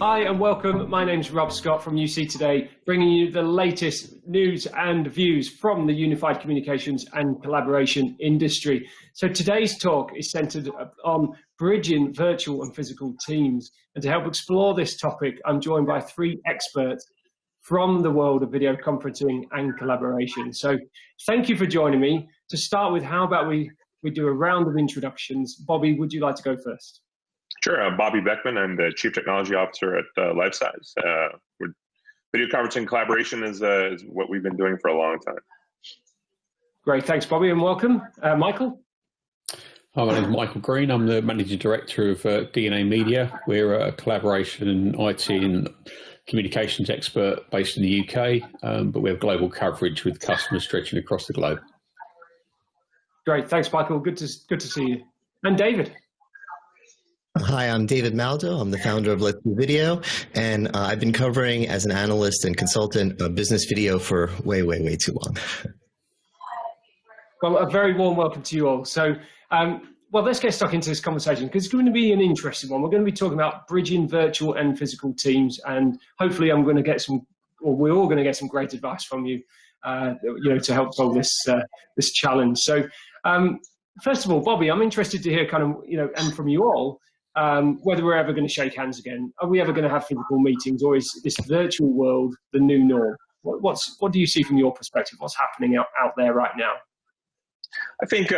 Hi and welcome. My name's Rob Scott from UC Today, bringing you the latest news and views from the unified communications and collaboration industry. So today's talk is centered on bridging virtual and physical teams. And to help explore this topic, I'm joined by three experts from the world of video conferencing and collaboration. So thank you for joining me. To start with, how about we do a round of introductions. Bobby, would you like to go first? Sure. I'm Bobby Beckman. I'm the Chief Technology Officer at Lifesize. Video conferencing collaboration is what we've been doing for a long time. Great. Thanks, Bobby, and welcome. Michael? Hi, my name is Michael Green. I'm the Managing Director of DNA Media. We're a collaboration and IT and communications expert based in the UK, but we have global coverage with customers stretching across the globe. Great. Thanks, Michael. Good to see you. And David? Hi, I'm David Maldow. I'm the founder of Let's Do Video, and I've been covering as an analyst and consultant business video for way too long. Well, a very warm welcome to you all. So, well, let's get stuck into this conversation because it's going to be an interesting one. We're going to be talking about bridging virtual and physical teams, and hopefully I'm going to get some, or we're all going to get some great advice from you, to help solve this challenge. So, first of all, Bobby, I'm interested to hear and from you all, whether we're ever going to shake hands again. Are we ever going to have physical meetings, or is this virtual world the new norm? What do you see from your perspective? What's happening out there right now? I think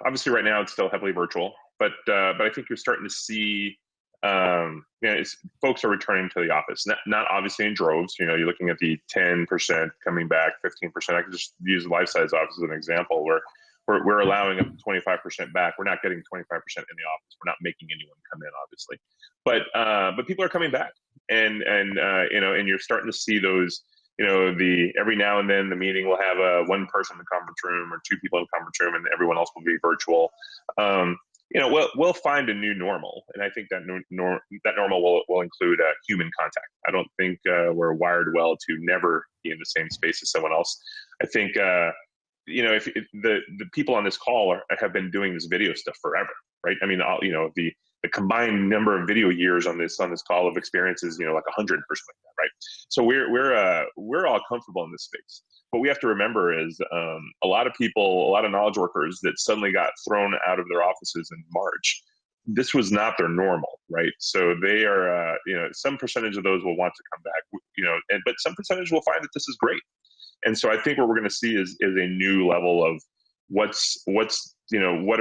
obviously right now it's still heavily virtual, but I think you're starting to see folks are returning to the office. Not obviously in droves. You're looking at the 10% coming back, 15%. I could just use the Lifesize office as an example where we're allowing up to 25% back. We're not getting 25% in the office. We're not making anyone come in, obviously, but people are coming back, and you're starting to see those. Every now and then the meeting will have one person in the conference room or two people in the conference room, and everyone else will be virtual. We'll find a new normal, and I think that normal will include human contact. I don't think we're wired well to never be in the same space as someone else. I think. If the people on this call have been doing this video stuff forever, right? I mean, the combined number of video years on this call of experiences, like 100 or something like that, right? So we're all comfortable in this space. What we have to remember is a lot of people, a lot of knowledge workers that suddenly got thrown out of their offices in March. This was not their normal, right? So they are, some percentage of those will want to come back, but some percentage will find that this is great. And so I think what we're going to see is a new level of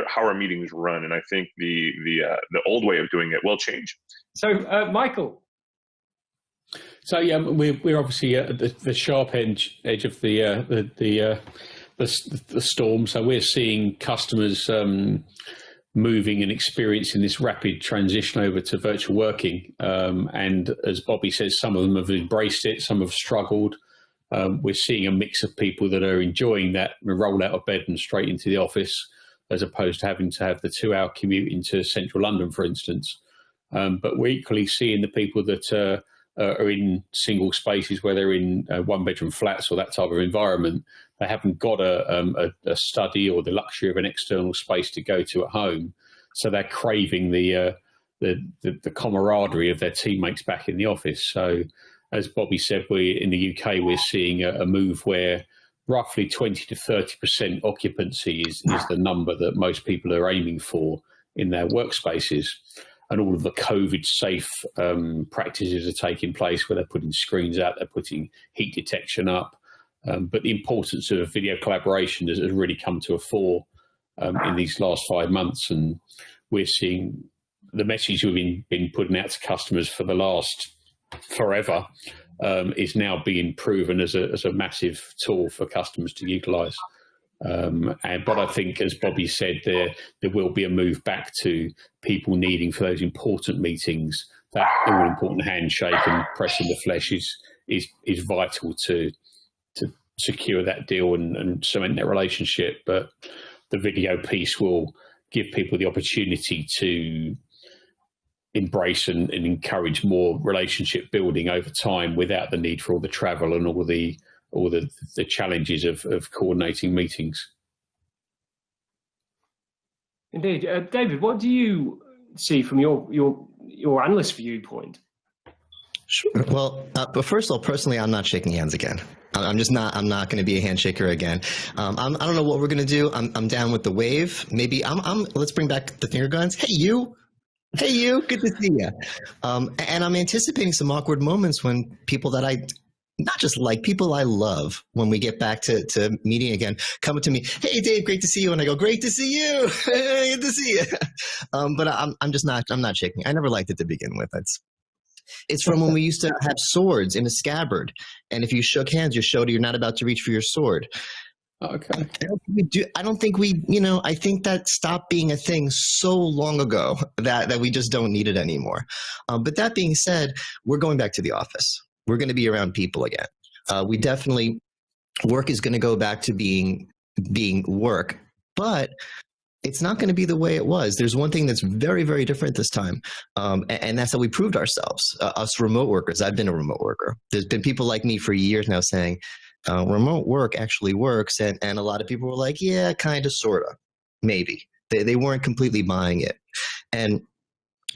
how our meetings run. And I think the old way of doing it will change. So, Michael. So yeah, we're obviously at the sharp edge of the storm. So we're seeing customers moving and experiencing this rapid transition over to virtual working. And as Bobby says, some of them have embraced it, some have struggled. We're seeing a mix of people that are enjoying that roll out of bed and straight into the office, as opposed to having to have the 2-hour commute into central London, for instance. But we're equally seeing the people that are in single spaces, where they're in one-bedroom flats or that type of environment. They haven't got a study or the luxury of an external space to go to at home, so they're craving the camaraderie of their teammates back in the office. So, as Bobby said, in the UK, we're seeing a move where roughly 20 to 30% occupancy is the number that most people are aiming for in their workspaces. And all of the COVID-safe practices are taking place, where they're putting screens out, they're putting heat detection up. But the importance of video collaboration has really come to a fore in these last 5 months. And we're seeing the message we've been putting out to customers for the last forever is now being proven as a massive tool for customers to utilize. But I think, as Bobby said, there will be a move back to people needing, for those important meetings, that all important handshake and pressing the flesh is vital to secure that deal and cement that relationship. But the video piece will give people the opportunity to embrace and encourage more relationship building over time without the need for all the travel and all the challenges of coordinating meetings. Indeed. David, what do you see from your analyst viewpoint? Sure. Well, but first of all, personally, I'm not shaking hands again. I'm just not. I'm not going to be a handshaker again. I don't know what we're going to do. I'm down with the wave. Maybe Let's bring back the finger guns. Hey you. Hey you. Good to see you. And I'm anticipating some awkward moments when people that I not just like, people I love, when we get back to meeting again, come up to me. Hey Dave, great to see you. And I go, great to see you. Good to see you. But I'm just not. I'm not shaking. I never liked it to begin with. It's from when we used to have swords in a scabbard, and if you shook hands, you showed you're not about to reach for your sword. Okay. I don't think we, I think that stopped being a thing so long ago that we just don't need it anymore. But that being said, we're going back to the office. We're going to be around people again. We definitely, work is going to go back to being work, but it's not going to be the way it was. There's one thing that's very, very different this time, and that's how we proved ourselves, us remote workers. I've been a remote worker. There's been people like me for years now saying, remote work actually works, and a lot of people were like, yeah, kind of, sort of, maybe. They weren't completely buying it. And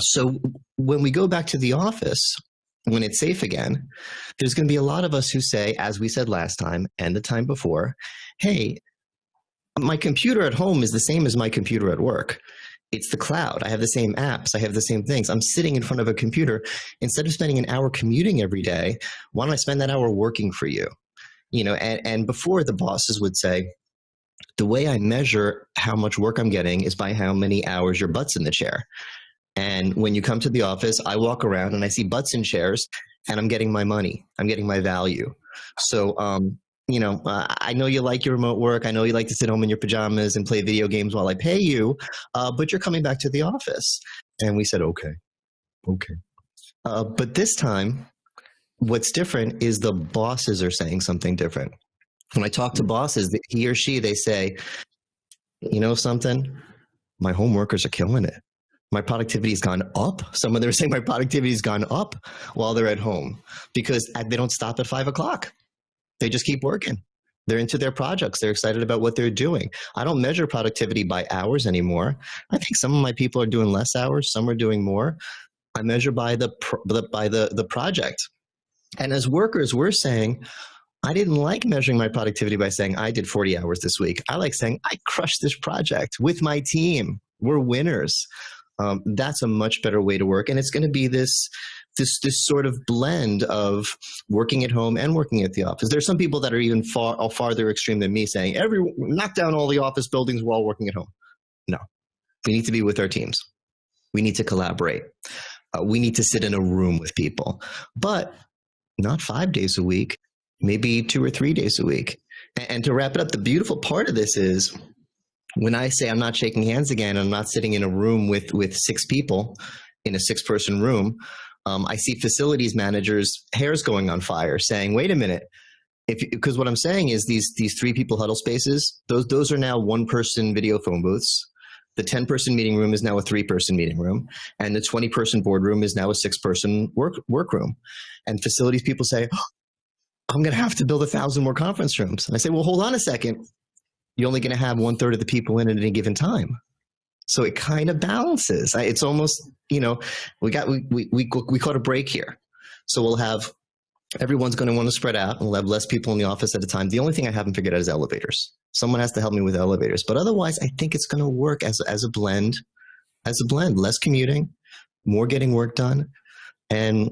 so when we go back to the office, when it's safe again, there's going to be a lot of us who say, as we said last time and the time before, hey, my computer at home is the same as my computer at work. It's the cloud. I have the same apps. I have the same things. I'm sitting in front of a computer. Instead of spending an hour commuting every day, why don't I spend that hour working for you? And before, the bosses would say, the way I measure how much work I'm getting is by how many hours your butt's in the chair. And when you come to the office, I walk around and I see butts in chairs, and I'm getting my money. I'm getting my value. So, I know you like your remote work. I know you like to sit home in your pajamas and play video games while I pay you, but you're coming back to the office. And we said, okay. But this time, what's different is the bosses are saying something different. When I talk to bosses, he or she, they say, you know something? My home workers are killing it. My productivity's gone up. Some of them are saying my productivity's gone up while they're at home because they don't stop at 5 o'clock. They just keep working. They're into their projects. They're excited about what they're doing. I don't measure productivity by hours anymore. I think some of my people are doing less hours. Some are doing more. I measure by the project. And as workers, we're saying, I didn't like measuring my productivity by saying I did 40 hours this week. I like saying I crushed this project with my team. We're winners. That's a much better way to work. And it's going to be this sort of blend of working at home and working at the office. There's some people that are even farther extreme than me saying, knock down all the office buildings while working at home. No, we need to be with our teams. We need to collaborate. We need to sit in a room with people, but not 5 days a week, maybe 2 or 3 days a week. And to wrap it up, the beautiful part of this is when I say I'm not shaking hands again, I'm not sitting in a room with 6 people in a 6-person room. I see facilities managers' hairs going on fire saying, wait a minute, because what I'm saying is these 3 people huddle spaces, those are now 1-person video phone booths. The 10-person meeting room is now a 3-person meeting room. And the 20-person boardroom is now a 6-person workroom. And facilities people say, oh, I'm going to have to build 1,000 more conference rooms. And I say, well, hold on a second. You're only going to have 1/3 of the people in at any given time. So it kind of balances. It's almost, we caught a break here. So we'll have, everyone's going to want to spread out, and we'll have less people in the office at a time. The only thing I haven't figured out is elevators. Someone has to help me with elevators. But otherwise, I think it's going to work as a blend, less commuting, more getting work done. And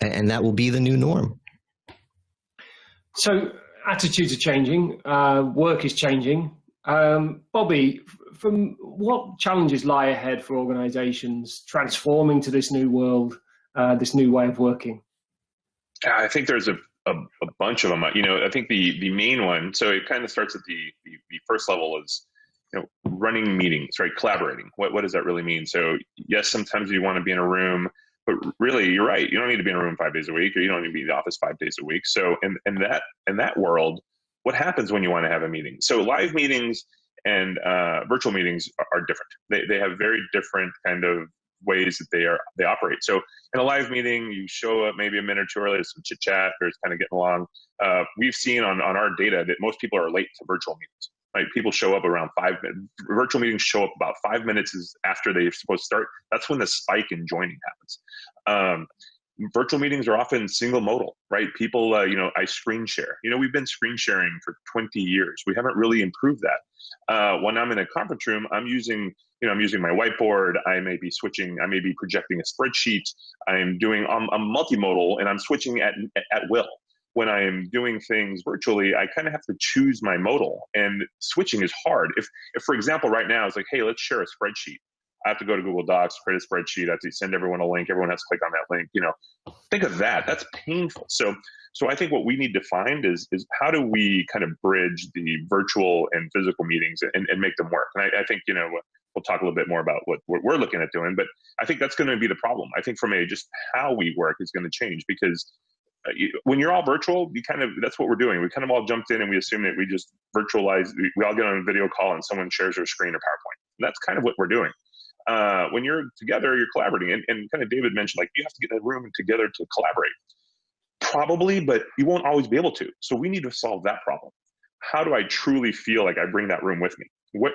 that will be the new norm. So attitudes are changing. Work is changing. Bobby, from what challenges lie ahead for organizations transforming to this new world, this new way of working? I think there's a bunch of them. I think the main one, so it kind of starts at the first level is, running meetings, right? Collaborating. What does that really mean? So yes, sometimes you want to be in a room, but really you're right. You don't need to be in a room 5 days a week, or you don't need to be in the office 5 days a week. So in that world, what happens when you want to have a meeting? So live meetings and virtual meetings are different. They have very different kind of ways that they operate. So in a live meeting, you show up maybe a minute or 2 early, some chit chat, or it's kind of getting along. We've seen on our data that most people are late to virtual meetings. Right? People show up around 5 minutes. Virtual meetings show up about 5 minutes after they're supposed to start. That's when the spike in joining happens. virtual meetings are often single modal, right? People, I screen share. We've been screen sharing for 20 years. We haven't really improved that. When I'm in a conference room, I'm using my whiteboard. I may be projecting a spreadsheet. I'm multimodal, and I'm switching at will. When I am doing things virtually, I kind of have to choose my modal, and switching is hard. If for example, right now it's like, hey, let's share a spreadsheet. I have to go to Google Docs, create a spreadsheet. I have to send everyone a link. Everyone has to click on that link. Think of that. That's painful. So I think what we need to find is how do we kind of bridge the virtual and physical meetings and make them work? And I think, we'll talk a little bit more about what we're looking at doing, but I think that's going to be the problem. I think just how we work is going to change, because when you're all virtual, that's what we're doing. We kind of all jumped in and we assume that we just virtualize. We all get on a video call and someone shares their screen or PowerPoint. And that's kind of what we're doing. When you're together, you're collaborating, and kind of David mentioned, like, you have to get in a room together to collaborate. Probably, but you won't always be able to. So we need to solve that problem. How do I truly feel like I bring that room with me?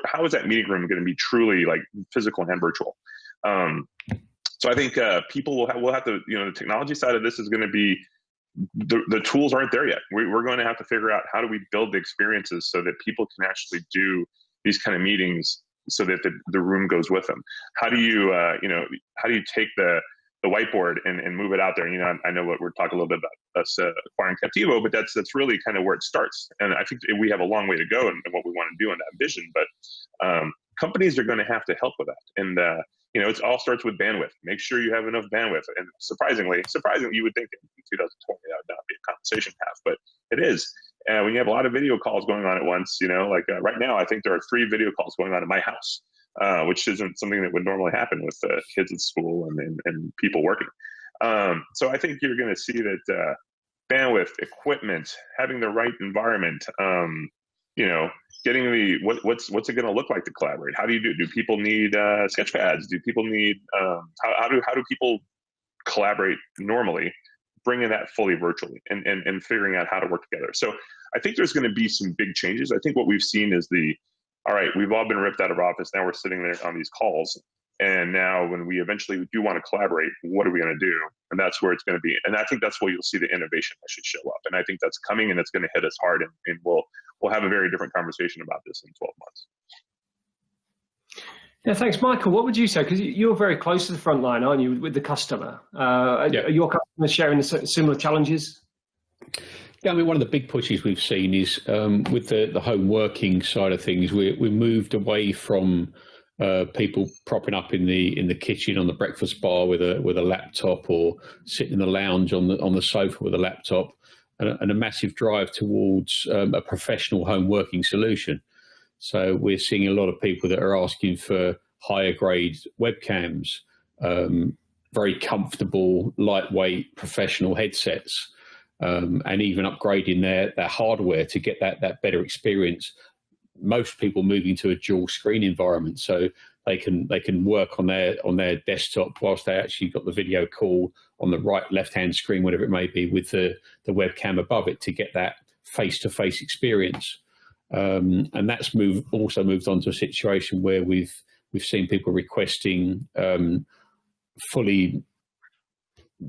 How is that meeting room going to be truly like physical and virtual? So I think people will have to, the technology side of this is going to be, the tools aren't there yet. We're going to have to figure out how do we build the experiences so that people can actually do these kind of meetings so that the room goes with them. How do you take the whiteboard and move it out there? I know what we're talking a little bit about us acquiring Captivo, but that's really kind of where it starts. And I think we have a long way to go in what we want to do in that vision, but companies are going to have to help with that. And it all starts with bandwidth. Make sure you have enough bandwidth. And surprisingly, you would think in 2020 that would not be a conversation path, but it is. When you have a lot of video calls going on at once, right now, I think there are 3 video calls going on in my house, which isn't something that would normally happen with kids at school and people working. So I think you're going to see that bandwidth, equipment, having the right environment, getting what's it going to look like to collaborate? How do you do? Do people need sketch pads? Do people need how do people collaborate normally? Bringing that fully virtually and figuring out how to work together. So I think there's going to be some big changes. I think what we've seen is all right, we've all been ripped out of office. Now we're sitting there on these calls. And now when we eventually do want to collaborate, what are we going to do? And that's where it's going to be. And I think that's where you'll see the innovation that should show up. And I think that's coming, and it's going to hit us hard. And we'll have a very different conversation about this in 12 months. Yeah, thanks, Michael. What would you say? Because you're very close to the front line, aren't you, with the customer? Are your customers sharing similar challenges? Yeah, I mean, one of the big pushes we've seen is with the home working side of things. We moved away from people propping up in the kitchen on the breakfast bar with a laptop, or sitting in the lounge on the sofa with a laptop, and a massive drive towards a professional home working solution. So we're seeing a lot of people that are asking for higher grade webcams, very comfortable, lightweight, professional headsets, and even upgrading their hardware to get that better experience. Most people moving to a dual screen environment, so they can work on their desktop whilst they actually got the video call on the right left-hand screen, whatever it may be, with the webcam above it, to get that face-to-face experience. And that's also moved on to a situation where we've seen people requesting fully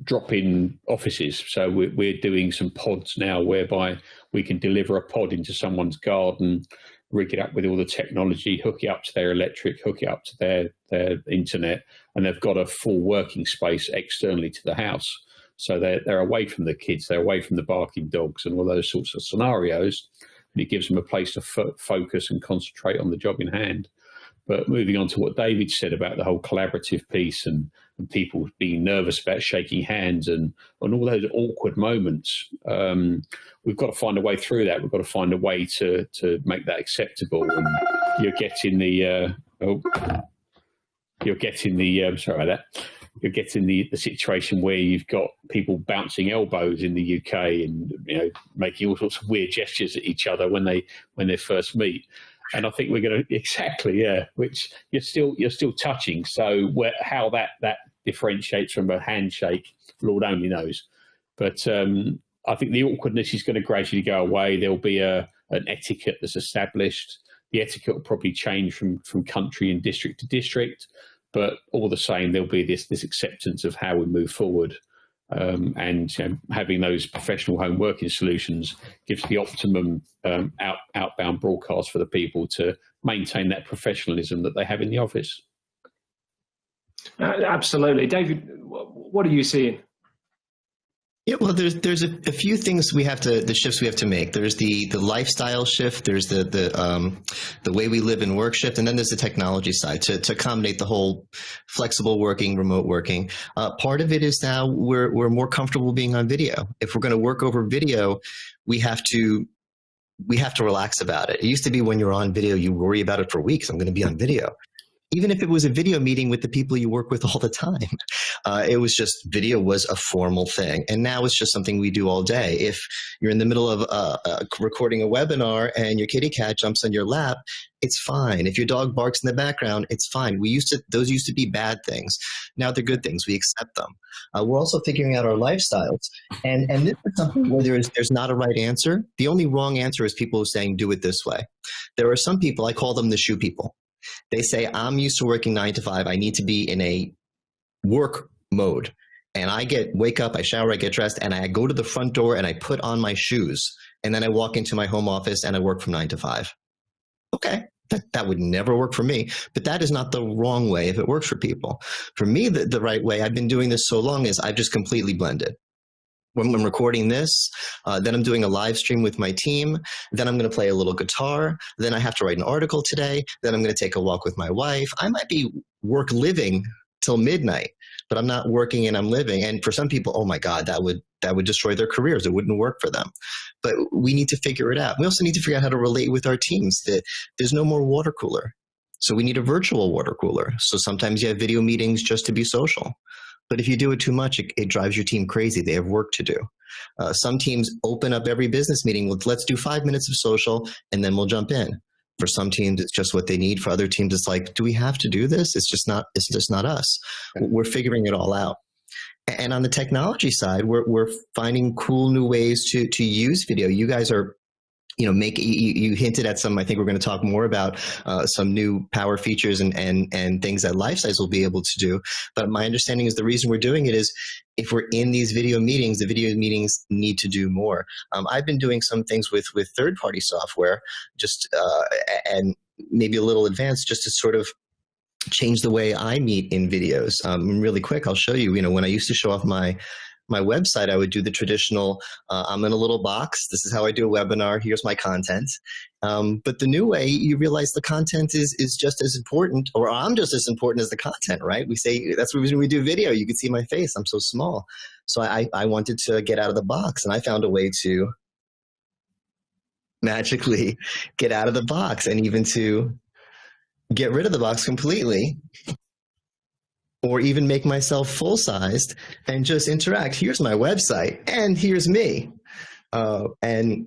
drop-in offices. So we're doing some pods now whereby we can deliver a pod into someone's garden, rig it up with all the technology, hook it up to their electric, hook it up to their internet, and they've got a full working space externally to the house. So they're away from the kids, they're away from the barking dogs and all those sorts of scenarios. And it gives them a place to focus and concentrate on the job in hand. But moving on to what David said about the whole collaborative piece and people being nervous about shaking hands and all those awkward moments, we've got to find a way through that. We've got to find a way to make that acceptable. And you're getting the sorry about that. You're getting the situation where you've got people bouncing elbows in the UK and making all sorts of weird gestures at each other when they first meet. And I think we're going to which you're still touching. So how that differentiates from a handshake, Lord only knows. But I think the awkwardness is going to gradually go away. There'll be an etiquette that's established. The etiquette will probably change from country and district to district. But all the same, there'll be this acceptance of how we move forward. And having those professional home working solutions gives the optimum outbound broadcast for the people to maintain that professionalism that they have in the office. Absolutely. David, what are you seeing? Yeah, well, there's a few things the shifts we have to make. There's the lifestyle shift, there's the way we live and work shift, and then there's the technology side to accommodate the whole flexible working, remote working. Part of it is now we're more comfortable being on video. If we're going to work over video, we have to relax about it. It used to be when you're on video, you worry about it for weeks. I'm going to be on video. Even if it was a video meeting with the people you work with all the time, it was just video was a formal thing. And now it's just something we do all day. If you're in the middle of recording a webinar and your kitty cat jumps on your lap, it's fine. If your dog barks in the background, it's fine. Those used to be bad things. Now they're good things. We accept them. We're also figuring out our lifestyles. And this is something where there's not a right answer. The only wrong answer is people saying, do it this way. There are some people, I call them the shoe people. They say, I'm used to working 9 to 5. I need to be in a work mode. And I wake up, I shower, I get dressed, and I go to the front door and I put on my shoes. And then I walk into my home office and I work from 9 to 5. Okay, that would never work for me. But that is not the wrong way if it works for people. For me, the right way, I've been doing this so long, is I've just completely blended. When I'm recording this, then I'm doing a live stream with my team, then I'm going to play a little guitar, then I have to write an article today, then I'm going to take a walk with my wife. I might be living till midnight, but I'm not working and I'm living. And for some people, oh my God, that would destroy their careers. It wouldn't work for them. But we need to figure it out. We also need to figure out how to relate with our teams. That there's no more water cooler. So we need a virtual water cooler. So sometimes you have video meetings just to be social. But if you do it too much, it drives your team crazy. They have work to do. Some teams open up every business meeting with, let's do 5 minutes of social, and then we'll jump in. For some teams, it's just what they need. For other teams, it's like, do we have to do this? It's just not us. We're figuring it all out. And on the technology side, we're finding cool new ways to use video. You guys are, you hinted at some. I think we're going to talk more about some new power features and things that Lifesize will be able to do. But my understanding is the reason we're doing it is if we're in these video meetings, the video meetings need to do more. I've been doing some things with third-party software, just and maybe a little advanced, just to sort of change the way I meet in videos. Really quick, I'll show you. When I used to show off my website, I would do the traditional, I'm in a little box. This is how I do a webinar. Here's my content. But the new way, you realize the content is just as important, or I'm just as important as the content, right? We say, that's the reason we do video. You can see my face. I'm so small. So I wanted to get out of the box, and I found a way to magically get out of the box and even to get rid of the box completely. Or even make myself full-sized and just interact. Here's my website, and here's me. And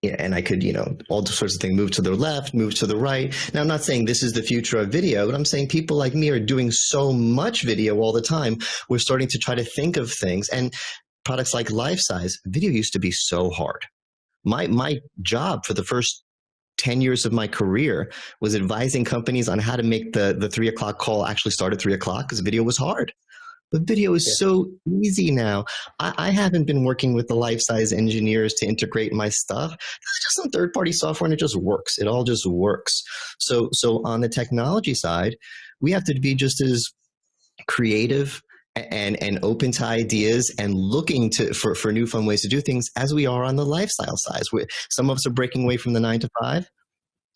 I could, all sorts of things, move to the left, move to the right. Now, I'm not saying this is the future of video, but I'm saying people like me are doing so much video all the time. We're starting to try to think of things. And products like Lifesize, video used to be so hard. My job for the first 10 years of my career was advising companies on how to make the 3 o'clock call actually start at 3 o'clock, because video was hard. But video is so easy now. I haven't been working with the Lifesize engineers to integrate my stuff. It's just some third-party software, and it just works. It all just works. So on the technology side, we have to be just as creative and open to ideas and looking for new fun ways to do things as we are on the lifestyle side. Some of us are breaking away from the 9 to 5.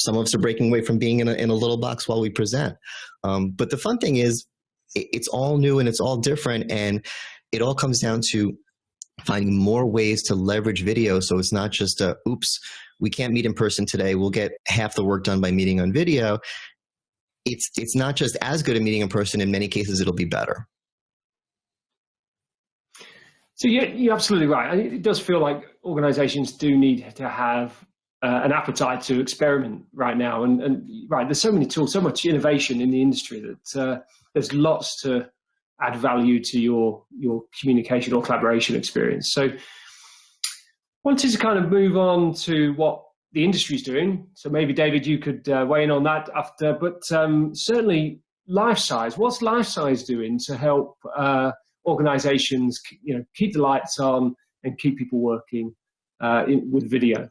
Some of us are breaking away from being in a little box while we present. But the fun thing is it's all new and it's all different, and it all comes down to finding more ways to leverage video. So it's not just oops, we can't meet in person today. We'll get half the work done by meeting on video. It's not just as good a meeting in person. In many cases, it'll be better. So you're absolutely right. It does feel like organizations do need to have an appetite to experiment right now. And right, there's so many tools, so much innovation in the industry that there's lots to add value to your communication or collaboration experience. So wanted to kind of move on to what the industry's doing. So maybe, David, you could weigh in on that after. But certainly Lifesize, what's Lifesize doing to help organizations, keep the lights on and keep people working with video?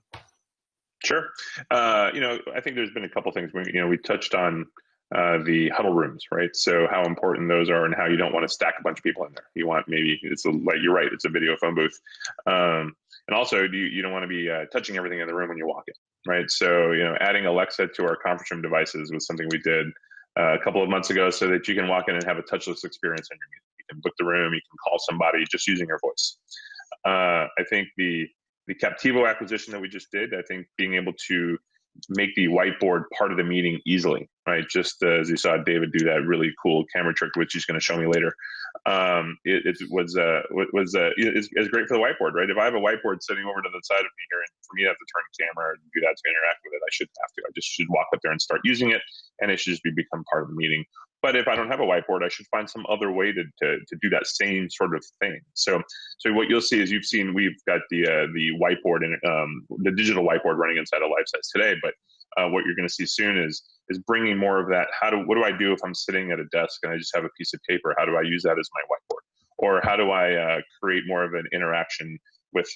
Sure. I think there's been a couple things. We touched on the huddle rooms, right? So how important those are, and how you don't want to stack a bunch of people in there. You want you're right, it's a video phone booth, and also you don't want to be touching everything in the room when you walk in, right? So adding Alexa to our conference room devices was something we did a couple of months ago, so that you can walk in and have a touchless experience in your meeting. You can book the room, you can call somebody just using your voice. I think the Captivo acquisition that we just did, I think being able to make the whiteboard part of the meeting easily, right? Just as you saw David do that really cool camera trick, which he's going to show me later. It's great for the whiteboard, right? If I have a whiteboard sitting over to the side of me here, and for me to have to turn the camera and do that to interact with it, I shouldn't have to. I just should walk up there and start using it, and it should just become part of the meeting. But if I don't have a whiteboard, I should find some other way to do that same sort of thing. So what you'll see is we've got the whiteboard and the digital whiteboard running inside of Lifesize today. But what you're going to see soon is bringing more of that. What do I do if I'm sitting at a desk and I just have a piece of paper? How do I use that as my whiteboard? Or how do I create more of an interaction with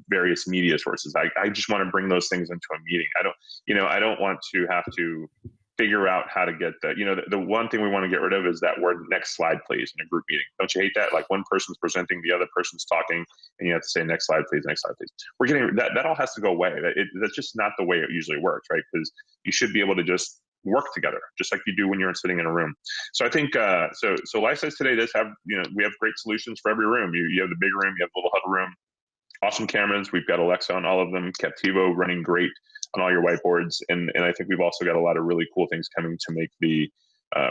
various media sources? I just want to bring those things into a meeting. I don't want to have to figure out how to get the one thing we want to get rid of is that word "next slide, please" in a group meeting. Don't you hate that? Like one person's presenting, the other person's talking, and you have to say "next slide, please," "next slide, please." We're getting that all has to go away. That's just not the way it usually works, right? Because you should be able to just work together, just like you do when you're sitting in a room. So I think so Lifesize today does have we have great solutions for every room. You have the big room, you have the little huddle room, awesome cameras. We've got Alexa on all of them, Captivo running great on all your whiteboards, and I think we've also got a lot of really cool things coming to make the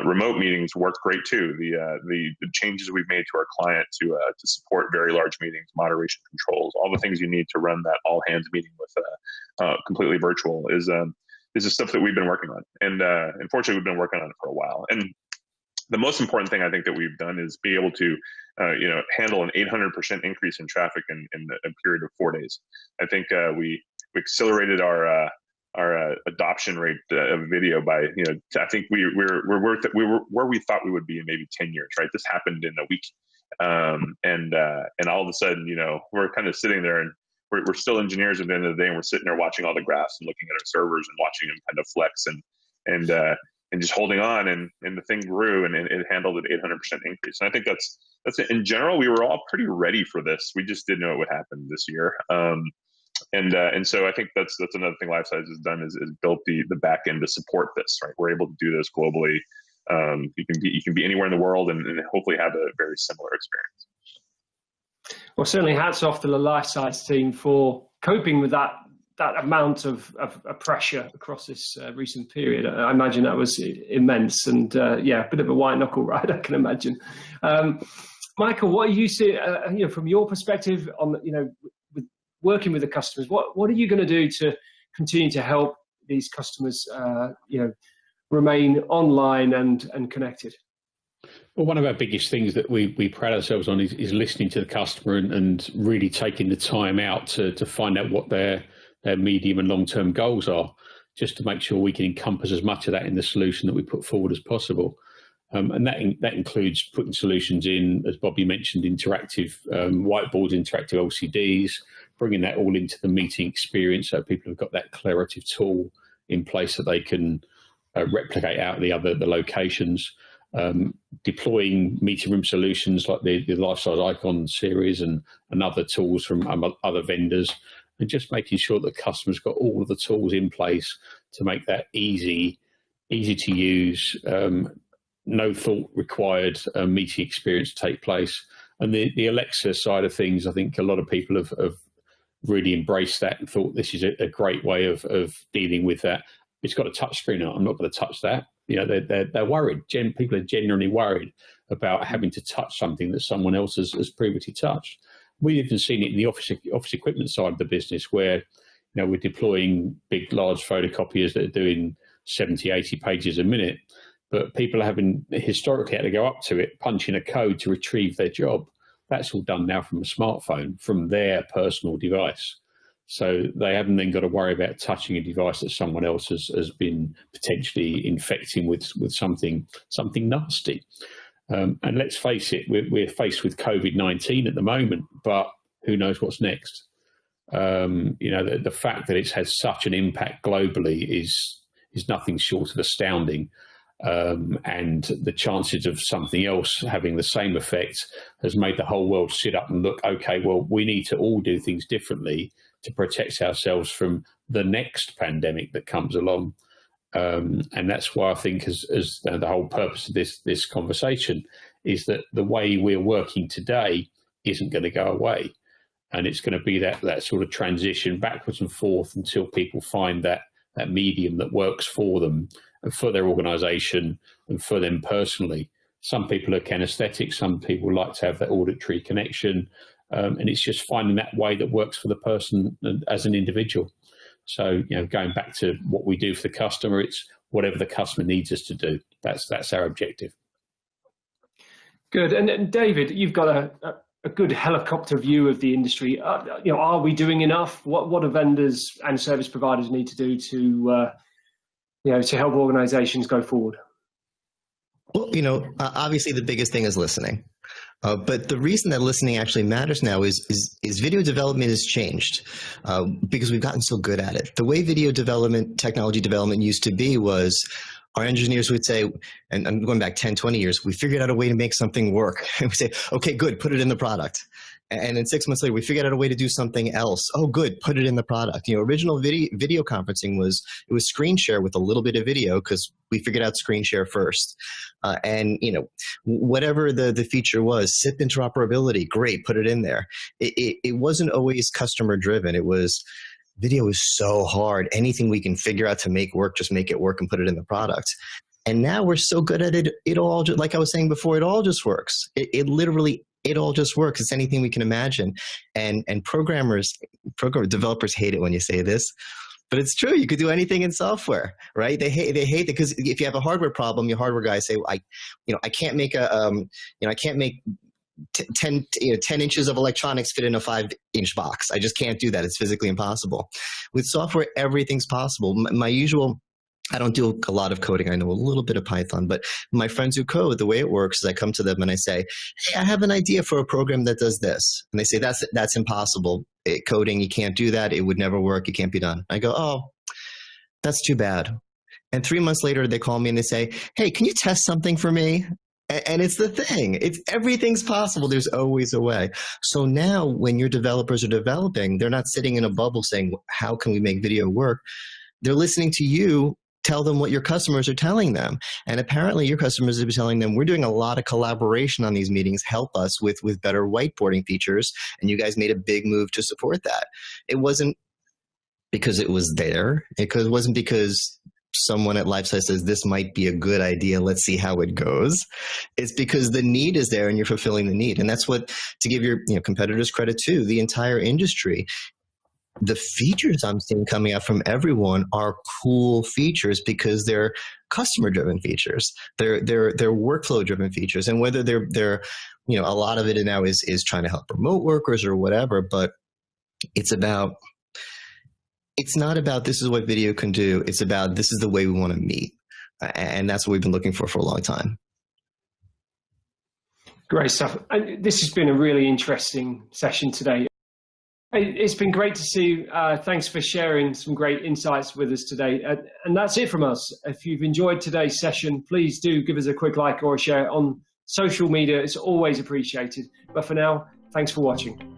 remote meetings work great too. The changes we've made to our client to support very large meetings, moderation controls, all the things you need to run that all hands meeting with completely virtual is the stuff that we've been working on, and unfortunately we've been working on it for a while. And the most important thing I think that we've done is be able to handle an 800% increase in traffic in a period of 4 days. I think we accelerated our adoption rate of video by I think we were where we thought we would be in maybe 10 years, right? This happened in a week, and all of a sudden we're kind of sitting there, and we're still engineers at the end of the day, and we're sitting there watching all the graphs and looking at our servers and watching them kind of flex and just holding on, and the thing grew, and it handled an 800% increase. And I think that's it. In general, we were all pretty ready for this. We just didn't know it would happen this year. And so I think that's another thing Lifesize has done is built the back end to support this, right? We're able to do this globally. You can be anywhere in the world and hopefully have a very similar experience. Well, certainly hats off to the Lifesize team for coping with that amount of pressure across this recent period. I imagine that was immense, and a bit of a white knuckle ride, I can imagine. Michael, what do you see, from your perspective on, with working with the customers? What are you going to do to continue to help these customers, remain online and connected? Well, one of our biggest things that we pride ourselves on is listening to the customer and really taking the time out to find out what their medium and long-term goals are, just to make sure we can encompass as much of that in the solution that we put forward as possible. And that includes putting solutions in, as Bobby mentioned, interactive whiteboards, interactive LCDs, bringing that all into the meeting experience so people have got that declarative tool in place that they can replicate out the locations, deploying meeting room solutions like the Lifesize Icon series and other tools from other vendors, and just making sure that customers got all of the tools in place to make that easy to use, no thought required meeting experience take place. And the Alexa side of things, I think a lot of people have really embraced that and thought this is a great way of dealing with that. It's got a touch screen on. I'm not going to touch that. They're worried. People are genuinely worried about having to touch something that someone else has previously touched. We've even seen it in the office equipment side of the business, where we're deploying big, large photocopiers that are doing 70, 80 pages a minute, but people are having historically had to go up to it, punch in a code to retrieve their job. That's all done now from a smartphone, from their personal device. So they haven't then got to worry about touching a device that someone else has been potentially infecting with something nasty. And let's face it, we're faced with COVID-19 at the moment, but who knows what's next? The fact that it's had such an impact globally is nothing short of astounding. And the chances of something else having the same effect has made the whole world sit up and look, okay, well, we need to all do things differently to protect ourselves from the next pandemic that comes along. And that's why I think as the whole purpose of this conversation is that the way we're working today isn't going to go away. And it's going to be that sort of transition backwards and forth until people find that medium that works for them and for their organization and for them personally. Some people are kinesthetic, some people like to have that auditory connection. And it's just finding that way that works for the person as an individual. So, going back to what we do for the customer, it's whatever the customer needs us to do. That's our objective. Good. And David, you've got a good helicopter view of the industry. Are we doing enough? What do vendors and service providers need to do to help organizations go forward? Well, obviously the biggest thing is listening. But the reason that listening actually matters now is video development has changed because we've gotten so good at it. The way video development, technology development used to be was our engineers would say, and I'm going back 10, 20 years, we figured out a way to make something work. And we say, okay, good, put it in the product. And then 6 months later, we figured out a way to do something else. Oh, good, put it in the product. Original video conferencing was screen share with a little bit of video because we figured out screen share first. And whatever the feature was, SIP interoperability, great, put it in there. It wasn't always customer driven. It was video is so hard. Anything we can figure out to make work, just make it work and put it in the product. And now we're so good at it. It all, like I was saying before, it all just works. It literally. It all just works. It's anything we can imagine. And program developers hate it when you say this, but it's true. You could do anything in software, right? They hate it because if you have a hardware problem, your hardware guys say, I can't make I can't make 10 inches of electronics fit in a 5-inch box. I just can't do that. It's physically impossible. With software, everything's possible. My usual, I don't do a lot of coding. I know a little bit of Python, but my friends who code, the way it works is I come to them and I say, hey, I have an idea for a program that does this. And they say, that's impossible. Coding, you can't do that. It would never work. It can't be done. I go, oh, that's too bad. And 3 months later, they call me and they say, hey, can you test something for me? And it's the thing. Everything's possible. There's always a way. So now when your developers are developing, they're not sitting in a bubble saying, how can we make video work? They're listening to you tell them what your customers are telling them. And apparently your customers are telling them, we're doing a lot of collaboration on these meetings. Help us with better whiteboarding features. And you guys made a big move to support that. It wasn't because it was there. It wasn't because someone at Lifesize says, this might be a good idea. Let's see how it goes. It's because the need is there and you're fulfilling the need. And that's what, to give your competitors credit too, the entire industry. The features I'm seeing coming out from everyone are cool features because they're customer-driven features. They're workflow-driven features, and whether they're a lot of it now is trying to help remote workers or whatever. But it's not about this is what video can do. It's about this is the way we want to meet, and that's what we've been looking for a long time. Great stuff. This has been a really interesting session today. It's been great to see you. Thanks for sharing some great insights with us today. And that's it from us. If you've enjoyed today's session, please do give us a quick like or a share on social media. It's always appreciated. But for now, thanks for watching.